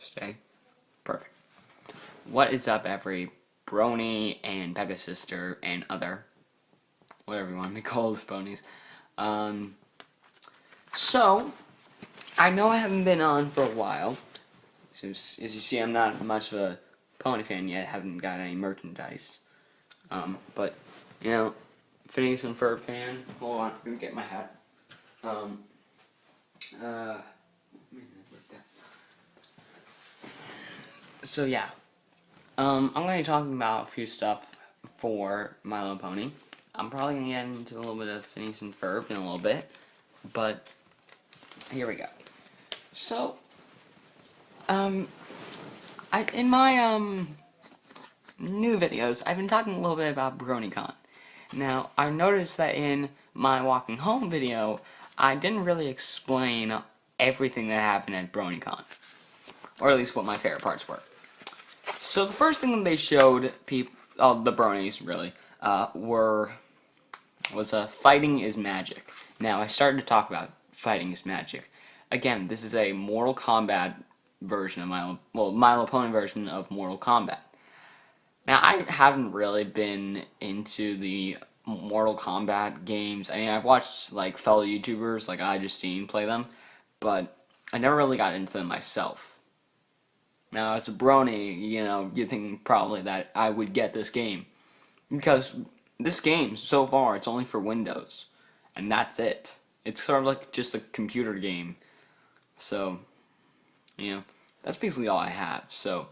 Stay. Perfect. What is up, every Brony and Becca's sister and other, whatever you want to call those ponies. So, I know I haven't been on for a while. As you see, I'm not much of a pony fan yet. Haven't got any merchandise. But, you know, Phineas and Ferb fan. Hold on, let me get my hat. So yeah, I'm going to be talking about a few stuff for My Little Pony. I'm probably going to get into a little bit of Phineas and Ferb in a little bit, but here we go. So, in my new videos, I've been talking a little bit about BroNYCon. Now, I noticed that in my walking home video, I didn't really explain everything that happened at BroNYCon, or at least what my favorite parts were. So the first thing they showed people, the bronies really, was fighting is magic. Now I started to talk about fighting is magic. Again, this is a Mortal Kombat version of My Little Pony version of Mortal Kombat. Now I haven't really been into the Mortal Kombat games. I mean, I've watched like fellow YouTubers like iJustine play them, but I never really got into them myself. Now, as a brony, you know, you think probably that I would get this game. Because this game, so far, it's only for Windows. And that's it. It's sort of like just a computer game. So, you know, that's basically all I have. So,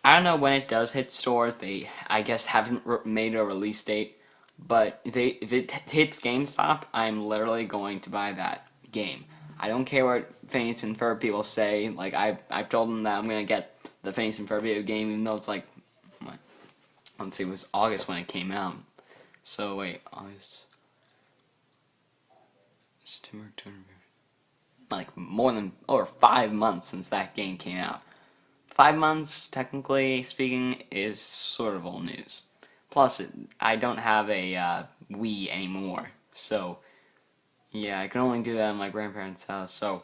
I don't know when it does hit stores. They, I guess, haven't made a release date. But if it hits GameStop, I'm literally going to buy that game. I don't care what Phineas and Ferb people say. Like, I've told them that I'm going to get the Phineas and Ferb video game, even though it's like, let's see, it was August when it came out. So, wait, August, September, October, like, more than, over 5 months since that game came out. 5 months, technically speaking, is sort of old news. Plus, I don't have a Wii anymore, so yeah, I can only do that in my grandparents' house, so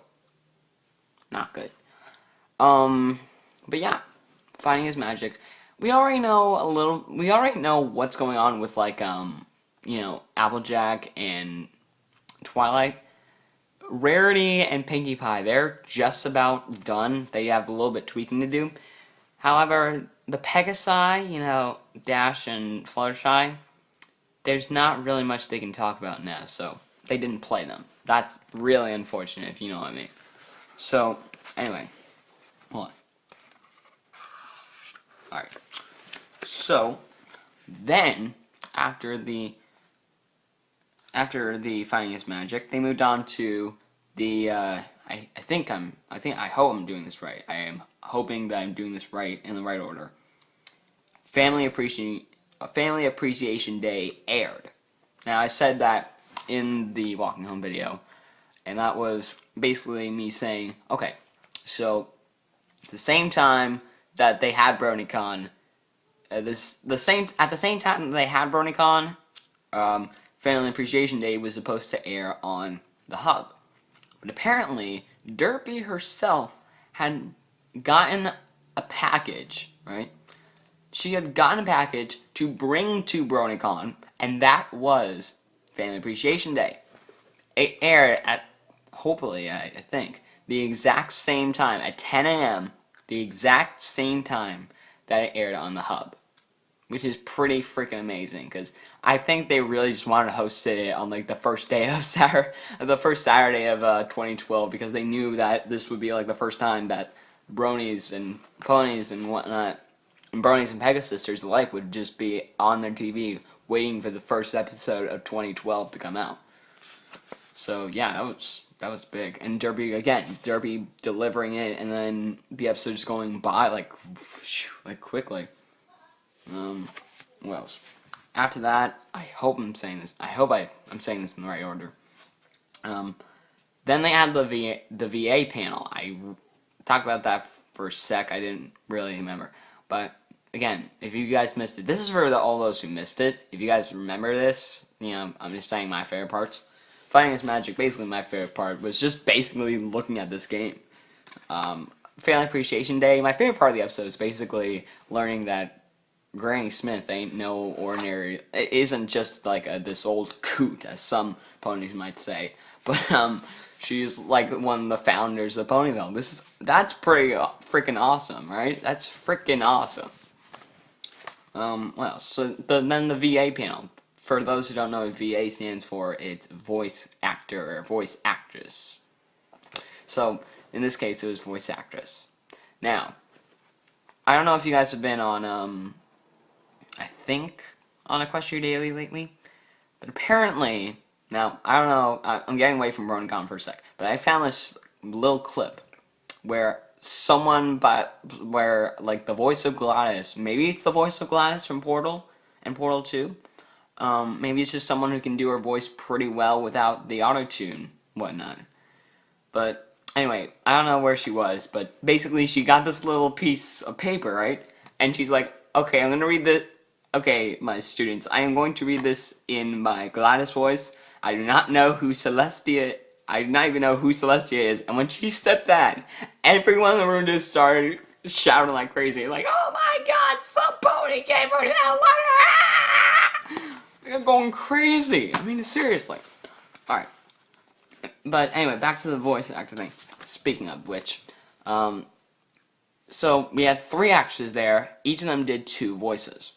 not good. But yeah, fighting is magic. We already know we already know what's going on with, like, you know, Applejack and Twilight. Rarity and Pinkie Pie, they're just about done. They have a little bit tweaking to do. However, the Pegasi, you know, Dash and Fluttershy, there's not really much they can talk about now, so they didn't play them. That's really unfortunate, if you know what I mean. So, anyway, hold on. Alright. So, then, after the Fighting is Magic, they moved on to the, I hope I'm doing this right. I am hoping that I'm doing this right, in the right order. Family Appreciation Day aired. Now, I said that in the walking home video, and that was basically me saying, okay, so at the same time that they had BroNYCon, at the same time that they had BroNYCon, Family Appreciation Day was supposed to air on the Hub, but apparently Derpy herself had gotten a package, right? She had gotten a package to bring to BroNYCon, and that was Family Appreciation Day. It aired at, hopefully, I think, the exact same time, at 10 a.m., the exact same time that it aired on the Hub. Which is pretty freaking amazing, because I think they really just wanted to host it on, like, the first day of the first Saturday of 2012, because they knew that this would be, like, the first time that bronies and ponies and whatnot, and bronies and Pegasus sisters alike would just be on their TV waiting for the first episode of 2012 to come out. So yeah, that was big. And Derpy delivering it, and then the episode just going by like quickly. What else? After that, I hope I'm saying this in the right order. Then they had the VA panel. I talked about that for a sec. I didn't really remember, but again, if you guys missed it, this is for all those who missed it. If you guys remember this, you know, I'm just saying my favorite parts. Fighting is Magic, basically my favorite part was just basically looking at this game. Family Appreciation Day. My favorite part of the episode is basically learning that Granny Smith ain't no ordinary. It isn't just like this old coot, as some ponies might say, but she's like one of the founders of Ponyville. That's pretty freaking awesome, right? That's freaking awesome. Well, so then the VA panel. For those who don't know what VA stands for, it's voice actor or voice actress. So, in this case, it was voice actress. Now, I don't know if you guys have been on, I think, on Equestria Daily lately, but apparently, now, I don't know, I'm getting away from BroNYCon for a sec, but I found this little clip where like, the voice of Gladys, maybe it's the voice of Gladys from Portal and Portal 2, maybe it's just someone who can do her voice pretty well without the auto-tune, whatnot. But anyway, I don't know where she was, but basically she got this little piece of paper, right? And she's like, okay, I'm gonna read this. Okay, my students, I am going to read this in my Gladys voice. I do not know who Celestia. I do not even know who Celestia is. And when she said that, everyone in the room just started shouting like crazy, like, "Oh my God, some pony gave her that letter!" They're going crazy. I mean, seriously. All right. But anyway, back to the voice actor thing. Speaking of which, so we had 3 actors there. Each of them did 2 voices.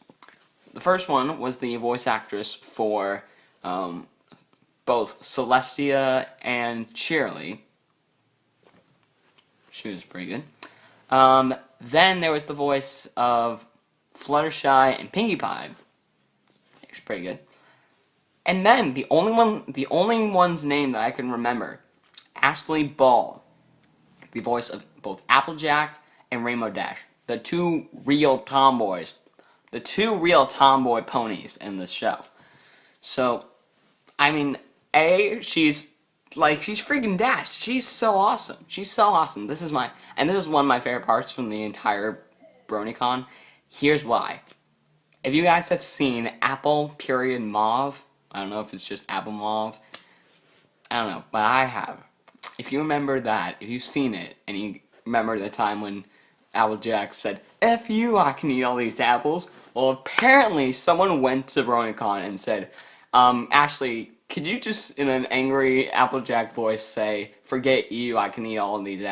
The first one was the voice actress for both Celestia and Shirley. She was pretty good. Then there was the voice of Fluttershy and Pinkie Pie. It was pretty good. And then the only one's name that I can remember, Ashley Ball, the voice of both Applejack and Rainbow Dash, the 2 real tomboys, the 2 real tomboy ponies in this show. So, I mean, she's freaking Dash. She's so awesome. She's so awesome. This is one of my favorite parts from the entire BroNYCon. Here's why. If you guys have seen Apple Mauve, I don't know if it's just Apple Mauve, I don't know, but I have. If you remember that, if you've seen it, and you remember the time when Applejack said, "F you, I can eat all these apples," well, apparently someone went to BroNYCon and said, Ashley, could you just, in an angry Applejack voice, say, "Forget you, I can eat all of these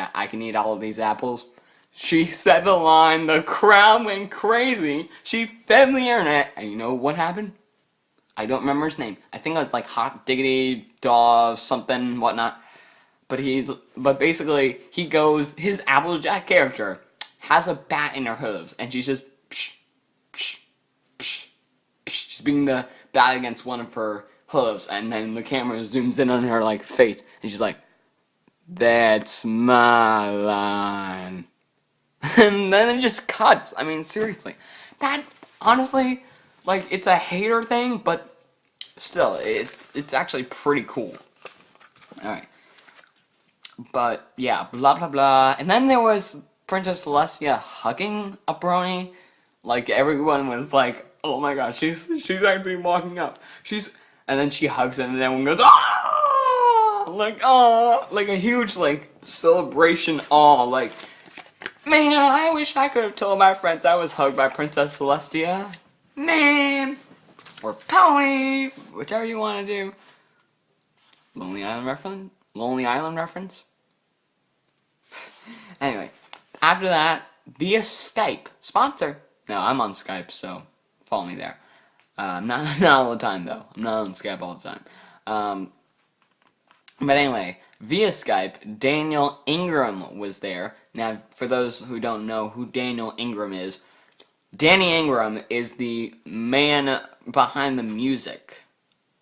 apples"? She said the line, the crowd went crazy, she fed the internet, and you know what happened? I don't remember his name. I think it was like Hot Diggity Dog something whatnot. But basically his Applejack character has a bat in her hooves, and she's just psh, psh, psh, psh, she's beating the bat against one of her hooves, and then the camera zooms in on her like face, and she's like, "That's my line." And then it just cuts. I mean, seriously, that honestly, like, it's a hater thing, but still, it's actually pretty cool. Alright. But, yeah, blah blah blah. And then there was Princess Celestia hugging a brony. Like, everyone was like, "Oh my God, she's actually walking up." And then she hugs him, and everyone goes, "Ah!" Like, "Ah!" Like a huge, like, celebration, "Ah!" Like, man, I wish I could have told my friends I was hugged by Princess Celestia. Man! Or Pony! Whichever you want to do. Lonely Island reference? Anyway, after that, via Skype. Sponsor. No, I'm on Skype, so follow me there. Not all the time, though. I'm not on Skype all the time. But anyway, via Skype, Daniel Ingram was there. Now, for those who don't know who Daniel Ingram is, Danny Ingram is the man behind the music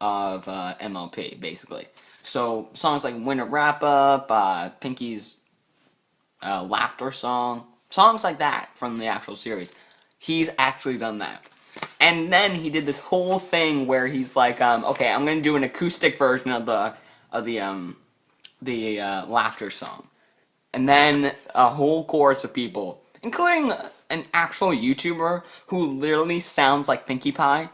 of MLP, basically. So, songs like Winter Wrap-Up, Pinky's Laughter Song, songs like that from the actual series. He's actually done that. And then he did this whole thing where he's like, okay, I'm gonna do an acoustic version of the Laughter Song. And then a whole chorus of people, including an actual YouTuber who literally sounds like Pinkie Pie.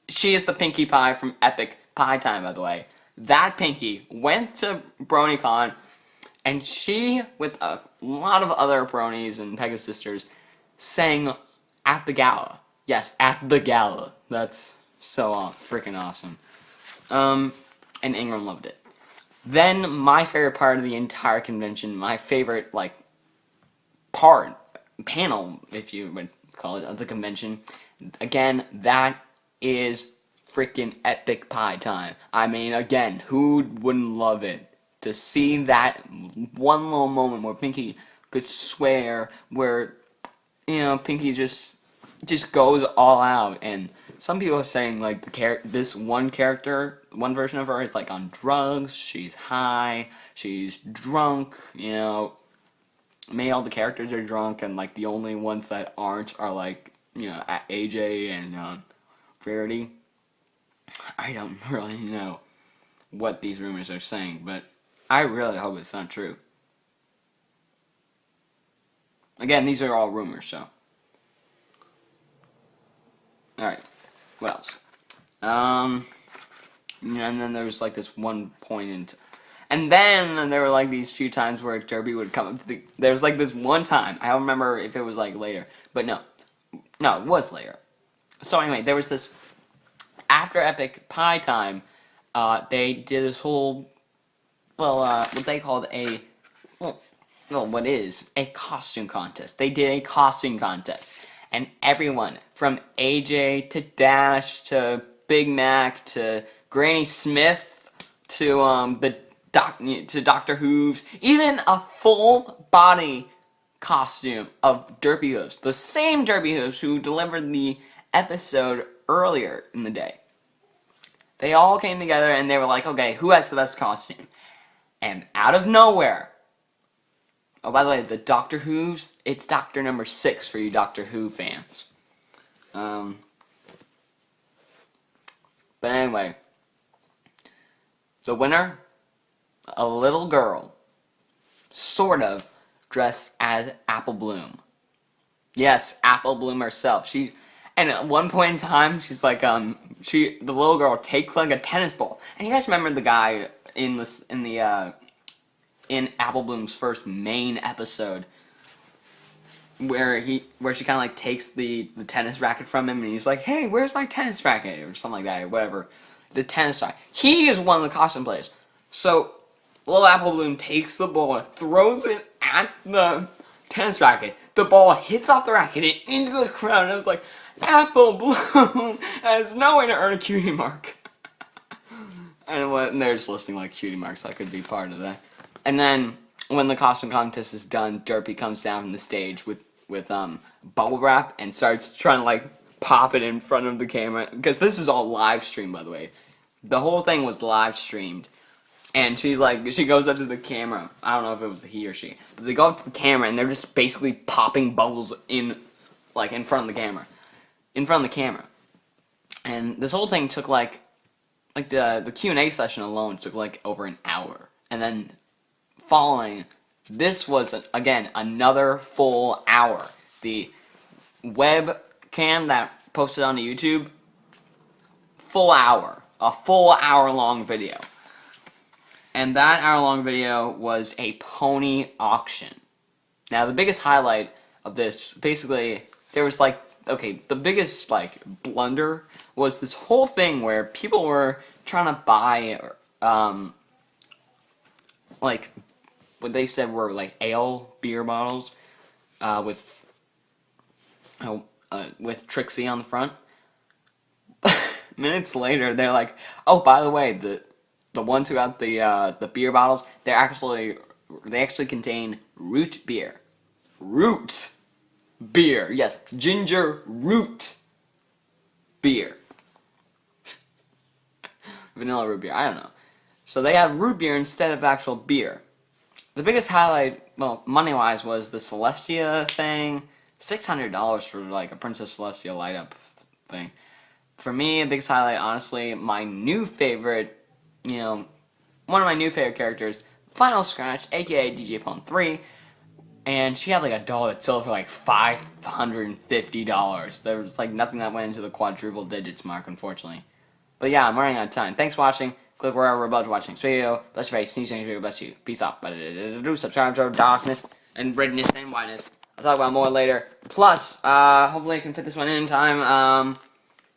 She is the Pinkie Pie from Epic Pie Time, by the way. That Pinkie went to BroNYCon And she, with a lot of other bronies and Pega sisters, sang at the gala. Yes, at the gala. That's so freaking awesome. And Ingram loved it. Then my favorite part of the entire convention, my favorite panel, if you would call it, of the convention. Again, that is freaking epic pie time. I mean, again, who wouldn't love it? To see that one little moment where Pinky could swear, where, Pinky just goes all out. And some people are saying, like, this one character, one version of her is, like, on drugs, she's high, she's drunk, maybe all the characters are drunk, and, like, the only ones that aren't are, like, AJ and Rarity. I don't really know what these rumors are saying, but I really hope it's not true. Again, these are all rumors, so. Alright, what else? And then there was, like, this one point and then there were, like, these few times where Derby would come up to there was, like, this one time, I don't remember if it was, like, later, but no, it was later. So anyway, there was this, after Epic Pie Time, they did this whole, what they called what is a costume contest. They did a costume contest, and everyone from AJ to Dash to Big Mac to Granny Smith to to Dr. Hooves, even a full body costume of Derpy Hooves, the same Derpy Hooves who delivered the episode earlier in the day. They all came together and they were like, okay, who has the best costume? And out of nowhere, oh, by the way, the Doctor Who's, it's Doctor number 6 for you Doctor Who fans. But anyway, the winner, a little girl, sort of, dressed as Apple Bloom. Yes, Apple Bloom herself. And at one point in time, she's like, the little girl takes like a tennis ball. And you guys remember the guy in Apple Bloom's first main episode, where she kind of like takes the tennis racket from him, and he's like, hey, where's my tennis racket? Or something like that, or whatever. The tennis racket. He is one of the costume players. So, little Apple Bloom takes the ball, throws it at the tennis racket. The ball hits off the racket and into the crowd, and I was like, Apple Bloom has no way to earn a cutie mark. And they're just listing like cutie marks that could be part of that. And then when the costume contest is done, Derpy comes down from the stage with bubble wrap and starts trying to like pop it in front of the camera, because this is all live streamed, by the way. The whole thing was live streamed. And she goes up to the camera. I don't know if it was he or she, but they go up to the camera and they're just basically popping bubbles in front of the camera. And this whole thing took like the Q&A session alone took like over an hour. And then following, this was again another full hour. The webcam that posted on YouTube, a full hour long video. And that hour-long video was a pony auction. Now, the biggest highlight of this, basically, there was the biggest blunder was this whole thing where people were trying to buy, what they said were ale beer bottles, with Trixie on the front. Minutes later, they're like, oh, by the way, the ones who got the beer bottles, they actually contain root beer. Root beer. Yes, ginger root beer. Vanilla root beer. I don't know. So they have root beer instead of actual beer. The biggest highlight, well, money-wise, was the Celestia thing. $600 for a Princess Celestia light-up thing. For me, the biggest highlight, honestly, my new favorite, one of my new favorite characters, Final Scratch, aka DJ Pwn 3, and she had a doll that sold for $550. There was nothing that went into the quadruple digits mark, unfortunately. But yeah, I'm running out of time. Thanks for watching. Click wherever we're about to watch next video. Bless your face, sneeze next video, bless you. Peace out. Subscribe to our darkness and redness and whiteness. I'll talk about more later. Plus, hopefully I can fit this one in time.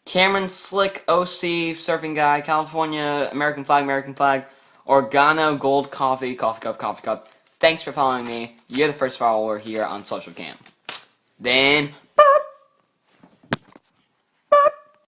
Cameron Slick, OC, Surfing Guy, California, American Flag, Organo, Gold Coffee, Coffee Cup. Thanks for following me. You're the first follower here on Social Cam. Then, bye!